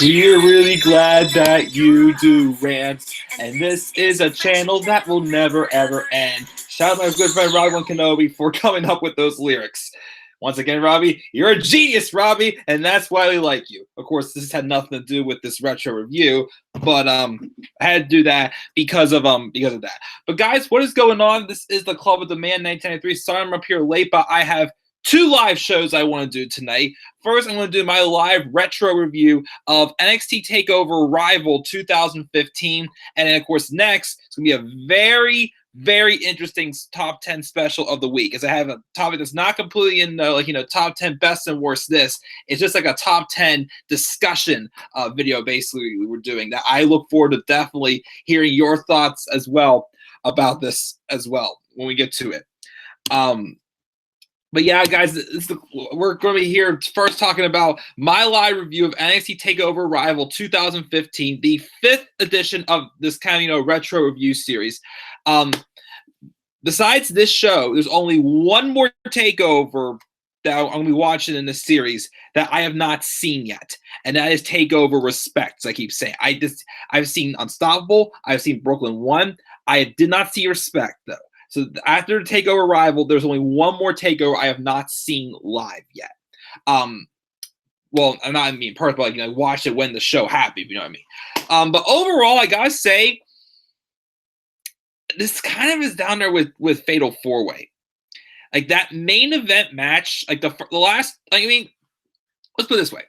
We're really glad that you do rants, and this is a channel that will never ever end. Shout out to my good friend Robbie Kenobi for coming up with those lyrics. Once again, Robbie, you're a genius, Robbie, and that's why we like you. Of course, this had nothing to do with this retro review, but I had to do that because of that. But guys, what is going on? This is the Club of the Man 1993. Sorry I'm up here late, but I have two live shows I want to do tonight. First, I'm going to do my live retro review of NXT TakeOver Rival 2015. And then, of course, next, it's going to be a very, very interesting top 10 special of the week, as I have a topic that's not completely in top 10 best and worst. This it's just like a top 10 discussion video basically we're doing that I look forward to definitely hearing your thoughts as well about this as well when we get to it. But yeah, guys, we're going to be here first talking about my live review of NXT TakeOver Rival 2015, the 5th edition of this kind of retro review series. Besides this show, there's only one more TakeOver that I'm going to be watching in this series that I have not seen yet, and that is TakeOver Respect. As I keep saying, I've seen Unstoppable, I've seen Brooklyn 1. I did not see Respect though. So after the TakeOver Rival, there's only one more TakeOver I have not seen live yet. Well, I'm not personally, but watch it when the show happened, you know what I mean. But overall, I gotta say, this kind of is down there with Fatal 4-Way. Like that main event match, like the last. Let's put it this way.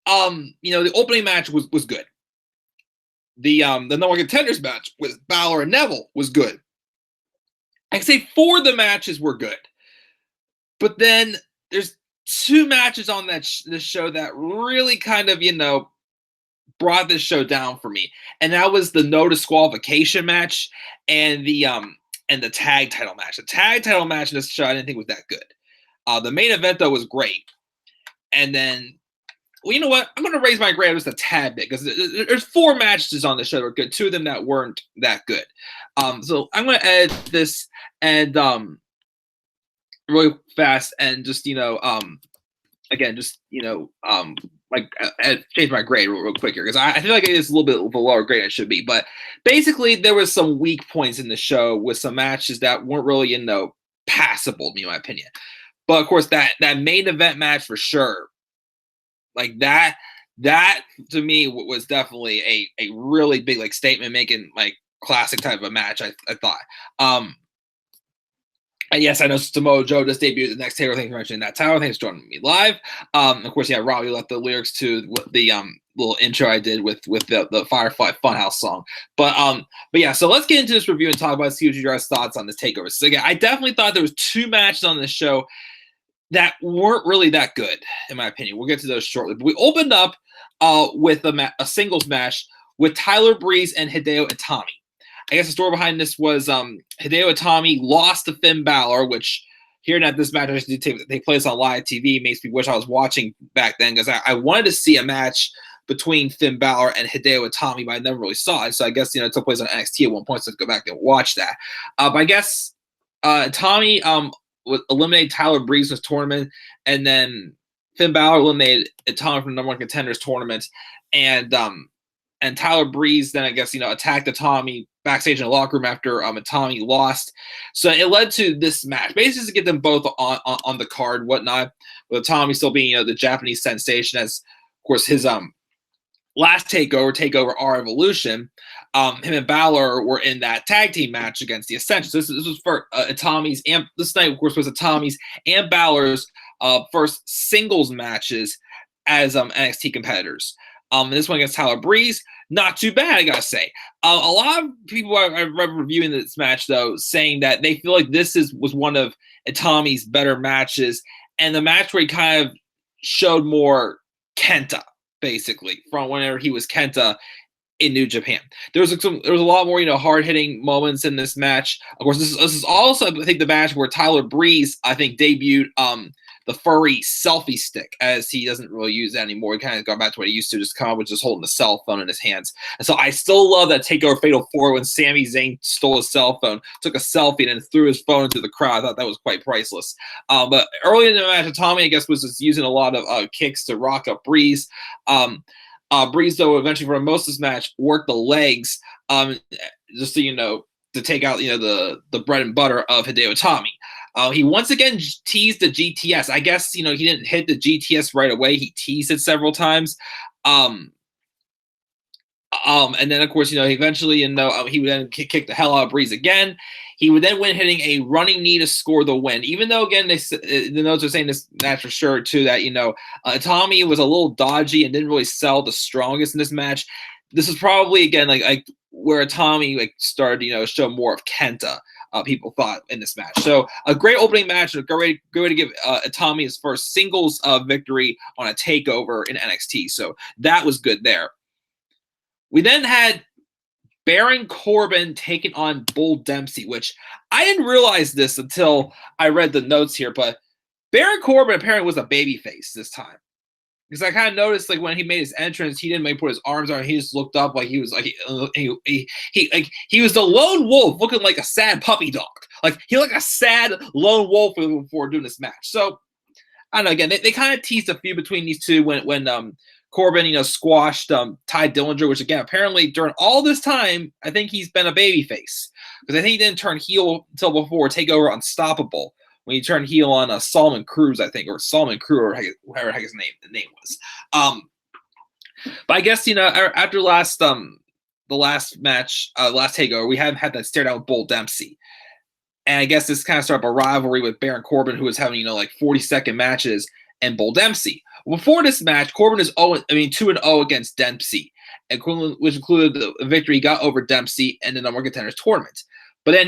The opening match was good. The number one contenders match with Balor and Neville was good. I can say 4 of the matches were good, but then there's 2 matches on this show that really kind of brought this show down for me, and that was the no disqualification match and the tag title match. The tag title match in this show I didn't think was that good. The main event though was great, and then you know what? I'm going to raise my grade just a tad bit because there's 4 matches on the show that were good. 2 of them that weren't that good. So I'm going to edit this and really fast and just change my grade real quick here because I feel like it is a little bit of a lower grade than it should be. But basically, there was some weak points in the show with some matches that weren't really passable, in my opinion. But of course, that main event match for sure. Like that to me was definitely a really big statement making classic type of a match. I thought. And yes, I know Samoa Joe just debuted the next TakeOver. Thanks for mentioning that. Tyler, thanks for joining me live. Of course, yeah, Robbie left the lyrics to the little intro I did with the Firefly Funhouse song. But yeah, so let's get into this review and talk about see what your guys' thoughts on this TakeOver. So again, I definitely thought there was 2 matches on this show that weren't really that good, in my opinion. We'll get to those shortly. But we opened up with a singles match with Tyler Breeze and Hideo Itami. I guess the story behind this was Hideo Itami lost to Finn Balor, which hearing that this match actually did take place on live TV makes me wish I was watching back then because I wanted to see a match between Finn Balor and Hideo Itami, but I never really saw it. So I guess it took place on NXT at one point, so let's go back and watch that. But I guess Itami eliminated Tyler Breeze in this tournament, and then Finn Balor eliminated Itami from the number 1 contenders tournament, and Tyler Breeze then I guess attacked Itami backstage in the locker room after Itami lost. So it led to this match, basically to get them both on the card, whatnot, with Itami still being the Japanese sensation, as of course his last TakeOver R Evolution. Him and Balor were in that tag team match against the Ascension. So this was for Itami's, and this night, of course, was Itami's and Balor's first singles matches as NXT competitors. This one against Tyler Breeze, not too bad, I gotta say. A lot of people I read reviewing this match, though, saying that they feel like this was one of Itami's better matches, and the match where he kind of showed more Kenta, basically, from whenever he was Kenta in New Japan. There was a lot more hard hitting moments in this match. Of course, this is also I think the match where Tyler Breeze I think debuted the furry selfie stick, as he doesn't really use that anymore. He kind of gone back to what he used to, just come up with just holding the cell phone in his hands. And so I still love that TakeOver Fatal 4 when Sami Zayn stole his cell phone, took a selfie, and then threw his phone into the crowd. I thought that was quite priceless. But early in the match, Tommy, I guess, was just using a lot of kicks to rock up Breeze. Breeze, though, eventually for most of this match, worked the legs, just so you know, to take out, you know, the bread and butter of Hideo Itami. He once again teased the GTS. I guess, you know, he didn't hit the GTS right away. He teased it several times. And then, of course, you know, eventually, you know, he would then kick the hell out of Breeze again. He would then win, hitting a running knee to score the win. Even though, again, the notes are saying this match for sure, too, that, you know, Tommy was a little dodgy and didn't really sell the strongest in this match. This is probably, again, like where Tommy like started, you know, show more of Kenta. People thought in this match. So a great opening match, a great way to give Tommy his first singles victory on a takeover in NXT. So that was good there. We then had Baron Corbin taking on Bull Dempsey, which I didn't realize this until I read the notes here, but Baron Corbin apparently was a babyface this time. Because I kind of noticed, like, when he made his entrance, he didn't maybe put his arms on. He just looked up like he was like he was the lone wolf, looking like a sad puppy dog. Like he looked like a sad lone wolf before doing this match. So I don't know. Again, they kind of teased a few between these two when Corbin, you know, squashed Ty Dillinger, which again apparently during all this time I think he's been a babyface, because I think he didn't turn heel until before TakeOver Unstoppable, when he turned heel on Solomon Cruz, I think, or Solomon Crew, or whatever his name was. But I guess, you know, after the last match, last takeover, we haven't had that stare down with Bull Dempsey, and I guess this kind of started up a rivalry with Baron Corbin, who was having, you know, like 40-second matches, and Bull Dempsey. Before this match, Corbin is 2-0 against Dempsey, which included the victory he got over Dempsey in the number one contenders tournament. But then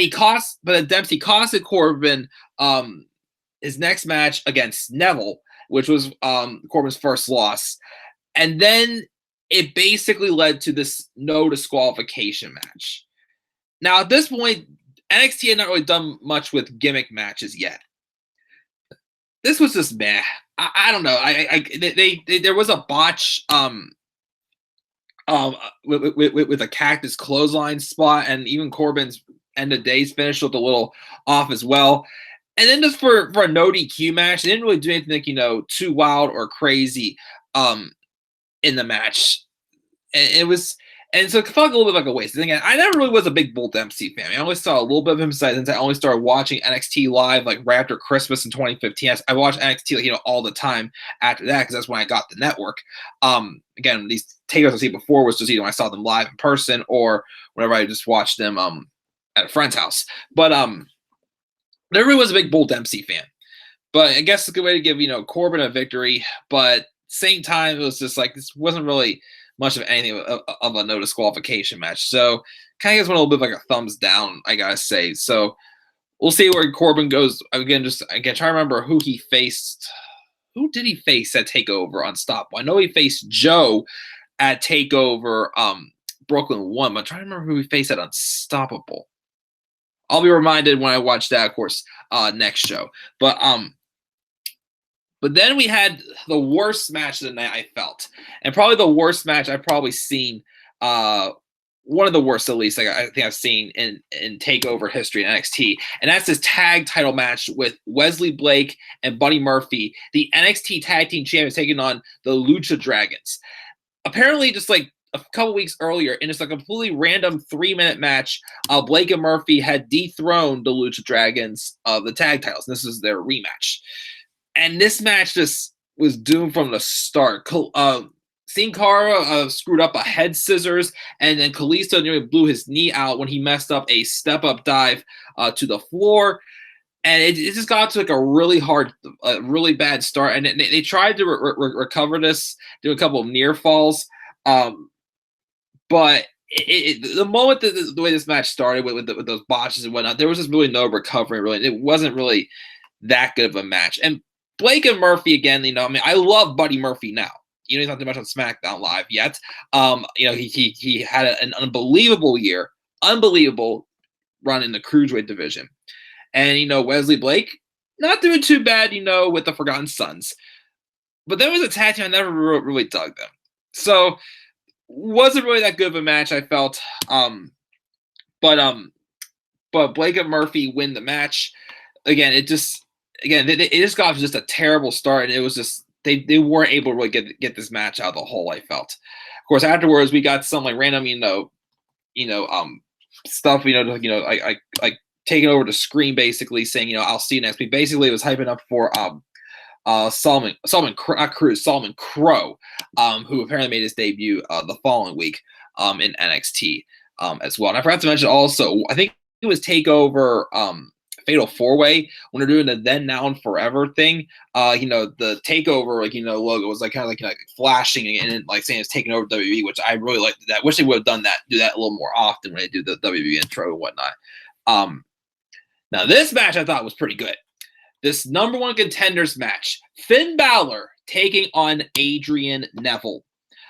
Dempsey costed Corbin his next match against Neville, which was Corbin's first loss. And then it basically led to this no disqualification match. Now, at this point, NXT had not really done much with gimmick matches yet. This was just meh. I don't know. There was a botch with a cactus clothesline spot, and even Corbin's end of days finish looked a little off as well. And then just for a no DQ match, they didn't really do anything, you know, too wild or crazy in the match. And so it felt a little bit like a waste. Again, I never really was a big Bull Dempsey fan. I only saw a little bit of him since I only started watching NXT live like right after Christmas in 2015. I watched NXT, like, you know, all the time after that, because that's when I got the network. Again, these takeovers I see before was just either when I saw them live in person or whenever I just watched them at a friend's house. But never really was a big Bull Dempsey fan. But I guess it's a good way to give, you know, Corbin a victory. But same time, it was just like, this wasn't really much of anything of a no disqualification match. So kind of gives one a little bit like a thumbs down, I gotta say. So we'll see where Corbin goes. Again, try to remember who he faced. Who did he face at TakeOver Unstoppable? I know he faced Joe at TakeOver Brooklyn 1, but I'm trying to remember who he faced at Unstoppable. I'll be reminded when I watch that, of course, next show. But then we had the worst match of the night, I felt. And probably the worst match I've probably seen, one of the worst at least, I think I've seen in TakeOver history in NXT. And that's this tag title match with Wesley Blake and Buddy Murphy, the NXT Tag Team Champions, taking on the Lucha Dragons. Apparently, just like a couple weeks earlier, in just a completely random 3-minute match, Blake and Murphy had dethroned the Lucha Dragons of the tag titles. And this is their rematch. And this match just was doomed from the start. Sin Cara screwed up a head scissors, and then Kalisto nearly blew his knee out when he messed up a step-up dive to the floor. And it just got to like a really bad start. And they tried to recover this, do a couple of near falls. But the moment the way this match started with those botches and whatnot, there was just really no recovery. Really, it wasn't really that good of a match. And Blake and Murphy, again, you know, I mean, I love Buddy Murphy now. You know, he's not too much on SmackDown Live yet. You know, he had an unbelievable run in the cruiserweight division. And, you know, Wesley Blake, not doing too bad, with the Forgotten Sons. But there was a tag team I never really dug them. So wasn't really that good of a match, I felt. But Blake and Murphy win the match. Again, it just got just a terrible start, and it was just they weren't able to really get this match out of the hole, I felt. Of course, afterwards we got some like random, stuff, like taking over the screen, basically saying, I'll see you next week. Basically, it was hyping up for Solomon Crow, who apparently made his debut the following week in NXT as well. And I forgot to mention also, I think it was TakeOver Fatal 4-Way when they're doing the then, now, and forever thing. The TakeOver logo was like kind of like flashing and like saying it's taking over WWE, which I really liked that. Wish they would have done that, do that a little more often when they do the WWE intro and whatnot. Now this match I thought was pretty good. This number one contenders match, Finn Balor taking on Adrian Neville.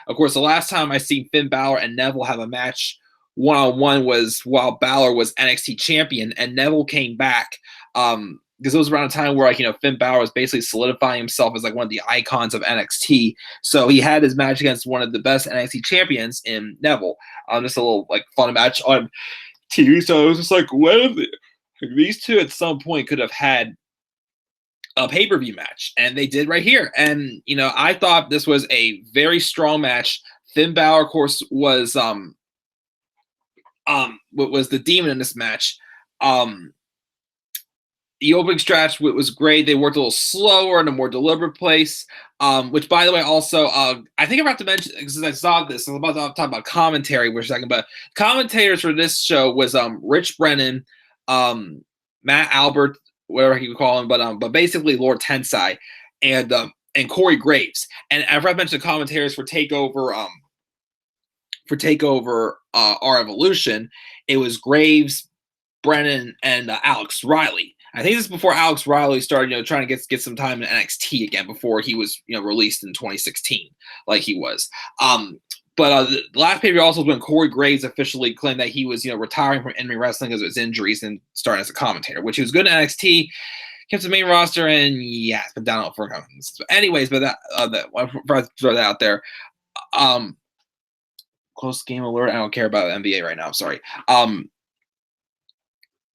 Of course, the last time I seen Finn Balor and Neville have a match one-on-one was while Balor was NXT champion, and Neville came back because it was around a time where Finn Balor was basically solidifying himself as like one of the icons of NXT. So he had his match against one of the best NXT champions in Neville. Just a little like fun match on TV. So it was just like, what if these two at some point could have had a pay-per-view match, and they did right here. And I thought this was a very strong match. Finn Balor, of course, was the demon in this match. The opening stretch was great. They worked a little slower in a more deliberate place. Which, by the way, also I think I forgot to mention, because I saw this, I was about to talk about commentary. We're talking about commentators for this show was Rich Brennan, Matt Albert, whatever you can call him, but basically Lord Tensai and Corey Graves. And I forgot to mention the commentators for TakeOver. Our Evolution, it was Graves, Brennan, and Alex Riley. I think this is before Alex Riley started, trying to get some time in NXT again before he was, released in 2016, like he was. But the last pay-per-view also was when Corey Graves officially claimed that he was, retiring from in-ring wrestling because of his injuries and starting as a commentator, which he was good in NXT, kept the main roster, and yeah, it's been down for a couple. Anyways, but that I throw that out there. Close game alert. I don't care about NBA right now. I'm sorry.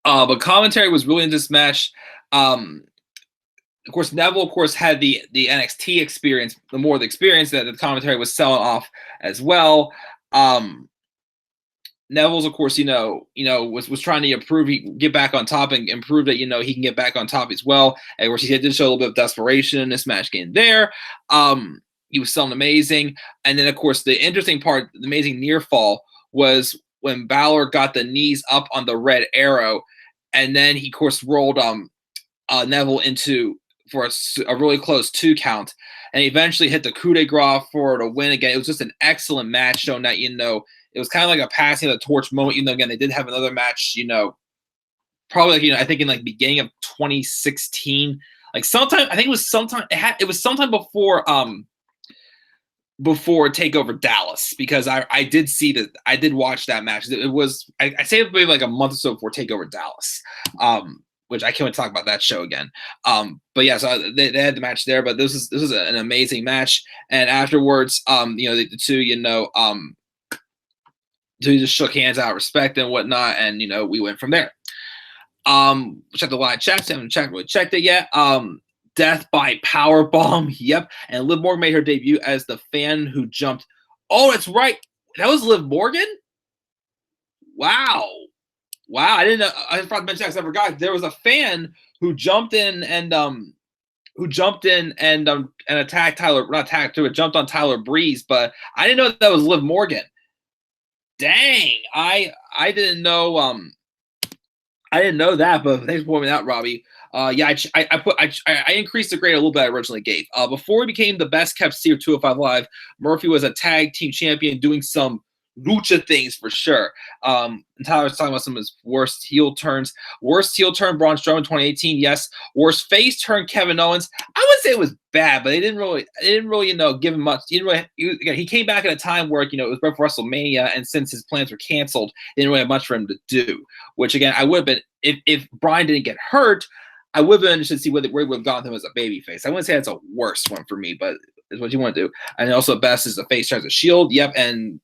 But commentary was really in this match. Of course, Neville, of course, had the NXT experience, the experience that the commentary was selling off as well. Neville's, of course, was trying to improve, get back on top and improve that, he can get back on top as well. And of course, he did show a little bit of desperation in this match getting there. He was selling amazing. And then, of course, the interesting part, the amazing near fall, was when Balor got the knees up on the red arrow. And then he, of course, rolled Neville into for a really close 2 count, and he eventually hit the coup de grace for the win again. It was just an excellent match, showing that it was kind of like a passing of the torch moment. Even though again they did have another match, probably I think in like beginning of 2016, like sometime I think it was sometime before TakeOver Dallas, because I did see that, I did watch that match. It was I say it maybe like a month or so before TakeOver Dallas. Which I can't wait to talk about that show again. But yeah, so they had the match there, but this is an amazing match. And afterwards, the two just shook hands out of respect and whatnot, and we went from there. Check the live chat. Haven't checked it yet. Death by Powerbomb. Yep. And Liv Morgan made her debut as the fan who jumped. Oh, that's right. That was Liv Morgan? Wow. I didn't know. I forgot to mention that, I forgot there was a fan who jumped in and attacked Tyler. Not attacked, but jumped on Tyler Breeze. But I didn't know that was Liv Morgan. Dang, I didn't know. I didn't know that. But thanks for pointing out, Robbie. Yeah, I increased the grade a little bit I originally gave. Before he became the best kept secret of 205 Live, Murphy was a tag team champion doing some lucha things for sure. And Tyler's talking about some of his worst heel turns. Worst heel turn, Braun Strowman 2018. Yes. Worst face turn, Kevin Owens. I wouldn't say it was bad, but they didn't really give him much. He came back at a time where it was right before WrestleMania, and since his plans were canceled, they didn't really have much for him to do. Which again, I would have been if Brian didn't get hurt. I would have been interested to see where we would have gotten him as a babyface. I wouldn't say that's a worse one for me, but it's what you want to do. And also, best is the face turns a Shield. Yep, and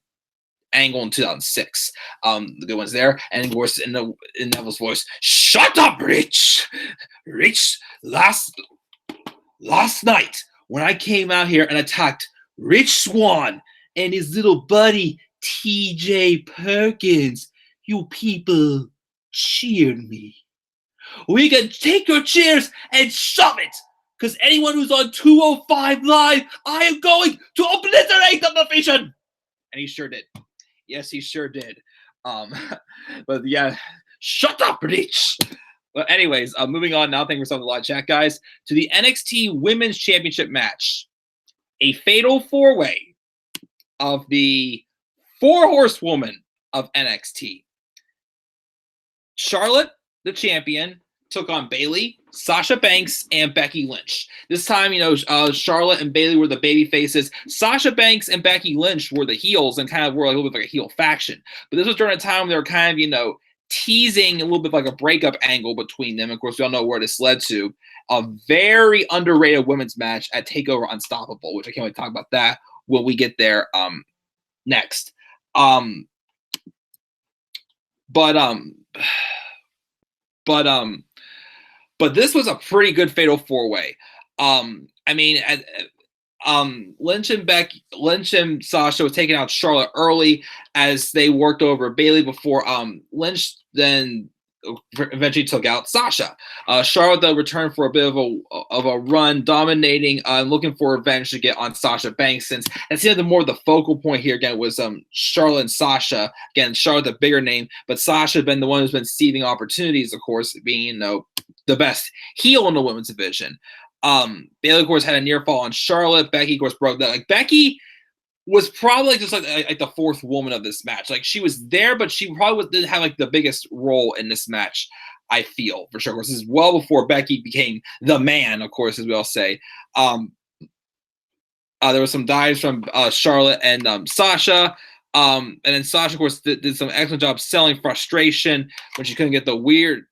Angle in 2006. The good ones there. And of course, in Neville's voice, "Shut up, Rich! Rich, last night when I came out here and attacked Rich Swann and his little buddy TJ Perkins, you people cheered me. We can take your cheers and shove it, because anyone who's on 205 Live, I am going to obliterate the division." And he sure did. Yes, he sure did. But yeah, shut up, Rich. But anyways, moving on now. Thank you for something a lot, chat, guys. To the NXT Women's Championship match, a fatal 4-way of the 4 horsewoman of NXT. Charlotte, the champion, took on Bayley, Sasha Banks, and Becky Lynch. This time, Charlotte and Bayley were the baby faces. Sasha Banks and Becky Lynch were the heels and kind of were a little bit like a heel faction. But this was during a time when they were kind of, teasing a little bit like a breakup angle between them. Of course, we all know where this led to. A very underrated women's match at TakeOver Unstoppable, which I can't wait to talk about that when we get there next. But this was a pretty good fatal 4-way. Lynch and Sasha was taking out Charlotte early as they worked over Bayley before Lynch then eventually took out Sasha. Charlotte though returned for a bit of a run, dominating, looking for revenge to get on Sasha Banks. Since it seemed the more the focal point here again was Charlotte and Sasha. Again, Charlotte the bigger name, but Sasha had been the one who's been seizing opportunities, of course, being the best heel in the women's division. Bayley, of course, had a near fall on Charlotte. Becky, of course, broke that. Like, Becky was probably just like the 4th woman of this match. Like, she was there, but she probably didn't have like the biggest role in this match, I feel, for sure. Of course, this is well before Becky became the man, of course, as we all say. There was some dives from Charlotte and Sasha. And then Sasha, of course, did some excellent job selling frustration when she couldn't get the win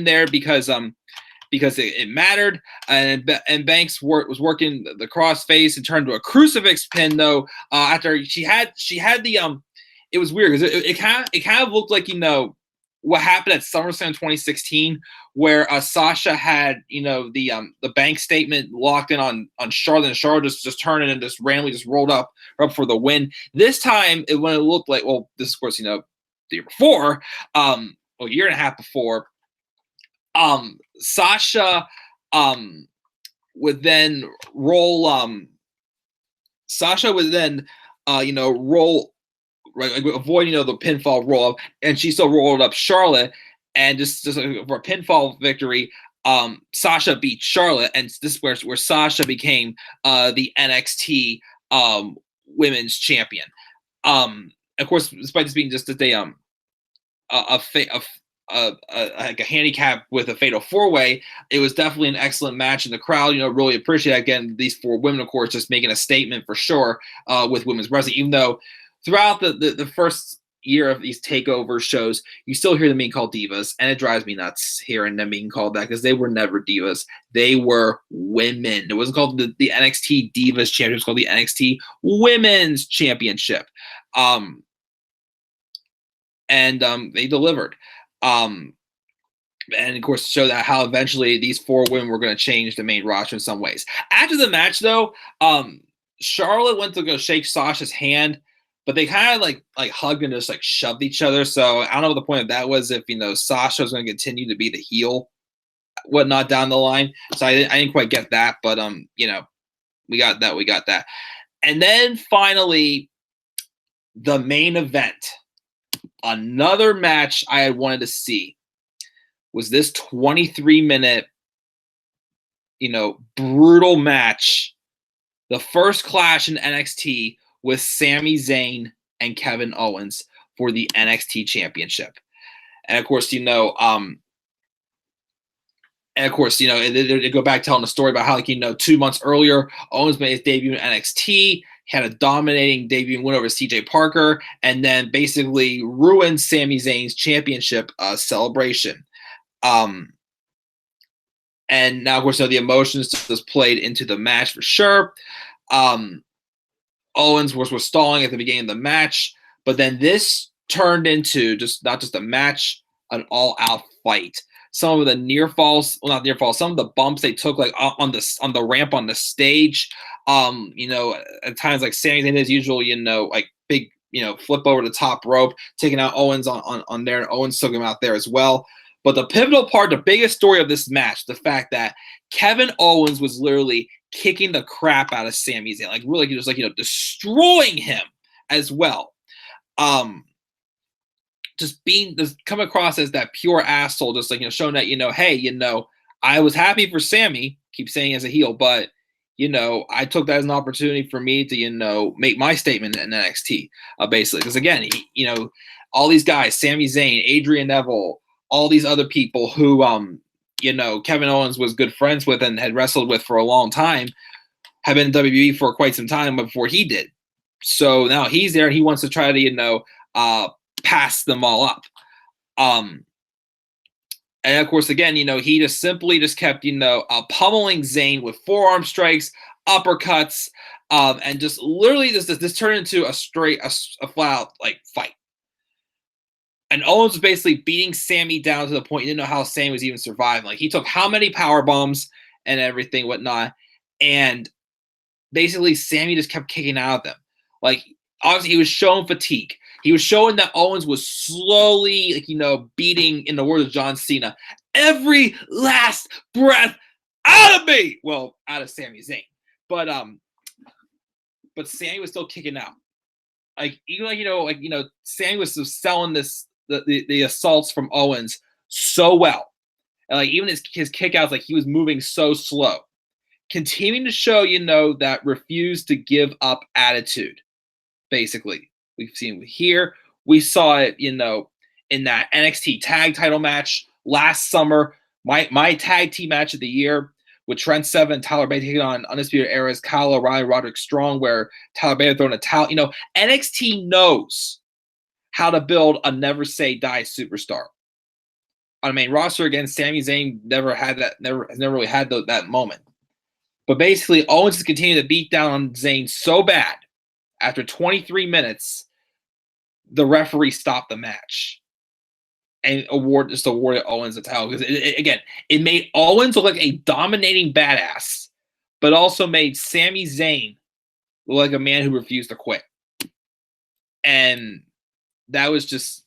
there because it mattered. And Banks was working the crossface and turned to a crucifix pin though. After she had the it was weird because it kind of looked like what happened at SummerSlam 2016, where Sasha had the bank statement locked in on Charlotte, and Charlotte just turned it and just randomly just rolled up for the win. This time, when it looked like, well, this is of course the year before, a year and a half before, Sasha would then roll. Sasha would then roll. Right, like avoiding the pinfall roll up, and she still rolled up Charlotte, and just for a pinfall victory, Sasha beat Charlotte, and this is where Sasha became the NXT Women's Champion. Of course, despite this being just like a handicap with a fatal 4-way, it was definitely an excellent match, and the crowd, really appreciate again these 4 women, of course, just making a statement for sure with women's wrestling, even though. Throughout the first year of these takeover shows, you still hear them being called divas, and it drives me nuts hearing them being called that because they were never divas. They were women. It wasn't called the NXT Divas Championship. It was called the NXT Women's Championship. They delivered. And of course, show that how eventually these 4 women were going to change the main roster in some ways. After the match, though, Charlotte went to go shake Sasha's hand, but they kind of like hugged and just like shoved each other. So I don't know what the point of that was. If Sasha was going to continue to be the heel, whatnot down the line. So I didn't quite get that, but we got that. And then finally, the main event, another match I had wanted to see, was this 23-minute, brutal match, the first clash in NXT with Sami Zayn and Kevin Owens for the NXT Championship. And of course, they go back telling the story about how 2 months earlier, Owens made his debut in NXT, had a dominating debut and win over CJ Parker, and then basically ruined Sami Zayn's championship celebration. And now, of course, the emotions just played into the match for sure. Um, Owens was stalling at the beginning of the match, but then this turned into just not just a match, an all-out fight. Some of the near falls, well, not near falls, some of the bumps they took, like on the ramp on the stage. At times like Sami Zayn, as usual, like big, flip over the top rope, taking out Owens on there, and Owens took him out there as well. But the pivotal part, the biggest story of this match, the fact that Kevin Owens was literally kicking the crap out of Sami Zayn, like really just destroying him as well. Just come across as that pure asshole, just showing that hey, I was happy for Sammy, keep saying as a heel, but I took that as an opportunity for me to make my statement in NXT, basically, because again, all these guys, Sami Zayn, Adrian Neville, all these other people who Kevin Owens was good friends with and had wrestled with for a long time, have been in WWE for quite some time before he did. So now he's there and he wants to try to pass them all up. And of course, again, he just simply kept pummeling Zayn with forearm strikes, uppercuts, and just literally this turned into a flat out like fight. And Owens was basically beating Sammy down to the point you didn't know how Sammy was even surviving. Like, he took how many power bombs and everything, whatnot, and basically Sammy just kept kicking out of them. Like, obviously he was showing fatigue. He was showing that Owens was slowly, beating, in the words of John Cena, every last breath out of me. Well, out of Sami Zayn, but Sammy was still kicking out. Like, even Sammy was selling the assaults from Owens so well, and like even his kickouts, like he was moving so slow, continuing to show that refuse to give up attitude. Basically, we've seen it here. We saw it, in that NXT tag title match last summer, my tag team match of the year, with Trent Seven and Tyler Bate taking on Undisputed Era's Kyle O'Reilly, Roderick Strong, where Tyler Bate throwing a towel. NXT knows how to build a never say die superstar. On the main roster, again, Sami Zayn never really had that moment. But basically, Owens has continued to beat down on Zayn so bad. After 23 minutes, the referee stopped the match and awarded Owens a title, because it made Owens look like a dominating badass, but also made Sami Zayn look like a man who refused to quit. And that was just,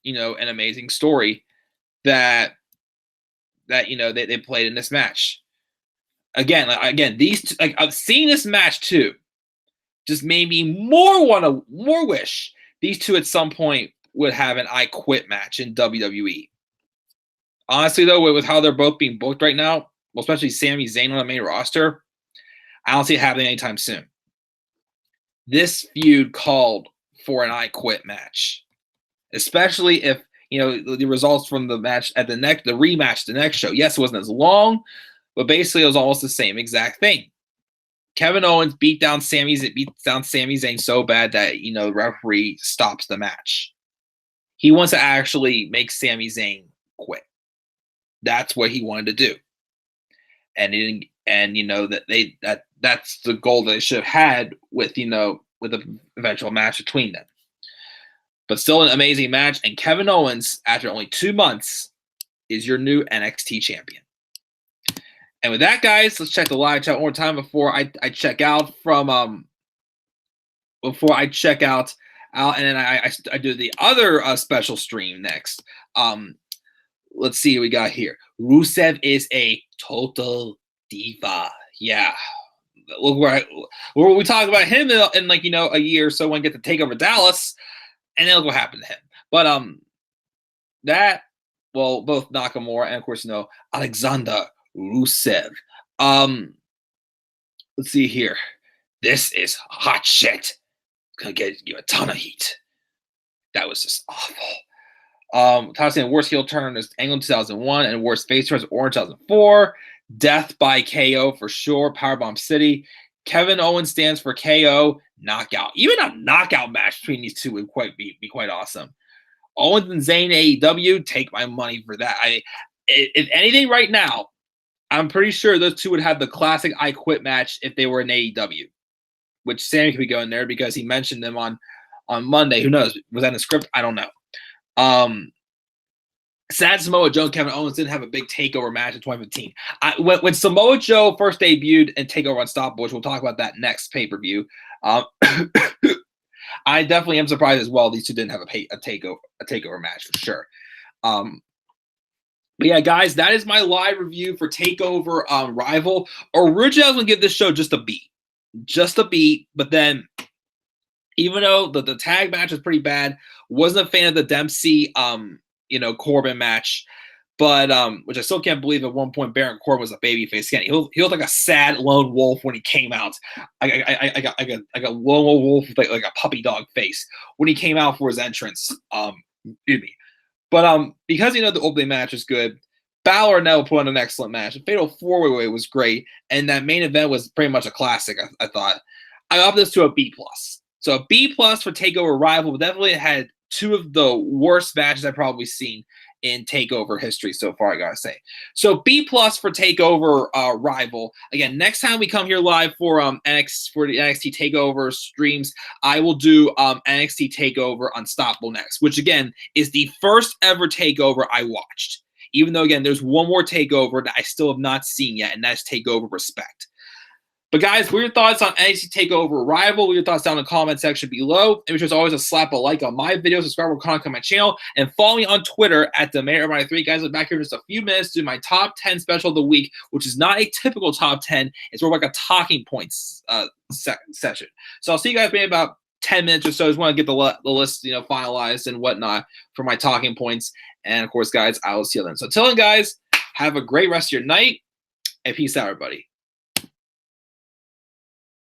an amazing story that they played in this match. Again, I've seen this match too. Just made me more wish these two at some point would have an I Quit match in WWE. Honestly, though, with how they're both being booked right now, well, especially Sami Zayn on the main roster, I don't see it happening anytime soon. This feud called for an I Quit match, especially if the results from the match at the rematch, the next show. Yes, it wasn't as long, but basically it was almost the same exact thing. Kevin Owens beats down Sami Zayn so bad that the referee stops the match. He wants to actually make Sami Zayn quit. That's what he wanted to do, and he didn't. And that's the goal that they should have had with the eventual match between them. But still an amazing match. And Kevin Owens, after only 2 months, is your new NXT champion. And with that, guys, let's check the live chat one more time before I check out and then I do the other special stream next. Let's see what we got here. Rusev is a total diva. Yeah. Look where we talk about him in a year or so when we get to TakeOver Dallas, and then look what happened to him. But both Nakamura and of course Alexander Rusev. Let's see here. This is hot shit. It's gonna get you a ton of heat. That was just awful. Todd saying worst heel turn is Angle 2001 and worst face turn is Orange 2004. Death by KO for sure. Powerbomb City. Kevin Owens stands for KO. Knockout. Even a knockout match between these two would be quite awesome. Owens and Zayn AEW. Take my money for that. If anything, right now, I'm pretty sure those two would have the classic I Quit match if they were in AEW, which Sammy could be going there because he mentioned them on Monday. Who knows? Was that in the script? I don't know. Sad Samoa Joe and Kevin Owens didn't have a big takeover match in 2015. When Samoa Joe first debuted and Takeover Unstoppable, which we'll talk about that next pay-per-view, I definitely am surprised as well these two didn't have a takeover match for sure. But yeah, guys, that is my live review for TakeOver Rival. Originally, I was going to give this show just a beat. But then, even though the tag match was pretty bad, wasn't a fan of the Dempsey, Corbin match. But which I still can't believe at one point Baron Corbin was a babyface. Again, he looked like a sad lone wolf when he came out. I got lone wolf with like a puppy dog face when he came out for his entrance. Excuse me. But because the opening match was good, Balor and Neville put on an excellent match. The Fatal 4-Way was great, and that main event was pretty much a classic. I thought. I up this to a B+. So a B+ for TakeOver Rival, but definitely had two of the worst matches I've probably seen in TakeOver history so far, I gotta say. So B+ for TakeOver Rival. Again, next time we come here live for the NXT TakeOver streams, I will do NXT TakeOver Unstoppable next, which again is the first ever TakeOver I watched. Even though again, there's one more TakeOver that I still have not seen yet, and that's TakeOver Respect. But guys, what are your thoughts on NXT TakeOver Rival? What are your thoughts down in the comment section below? And which is always a slap a like on my videos, subscribe or comment on my channel, and follow me on Twitter at TheMayor3. Guys, I'll be back here in just a few minutes to do my top 10 special of the week, which is not a typical top 10. It's more like a talking points session. So I'll see you guys maybe about 10 minutes or so. I just want to get the list finalized and whatnot for my talking points. And of course, guys, I will see you then. So until then, guys, have a great rest of your night, and peace out, everybody.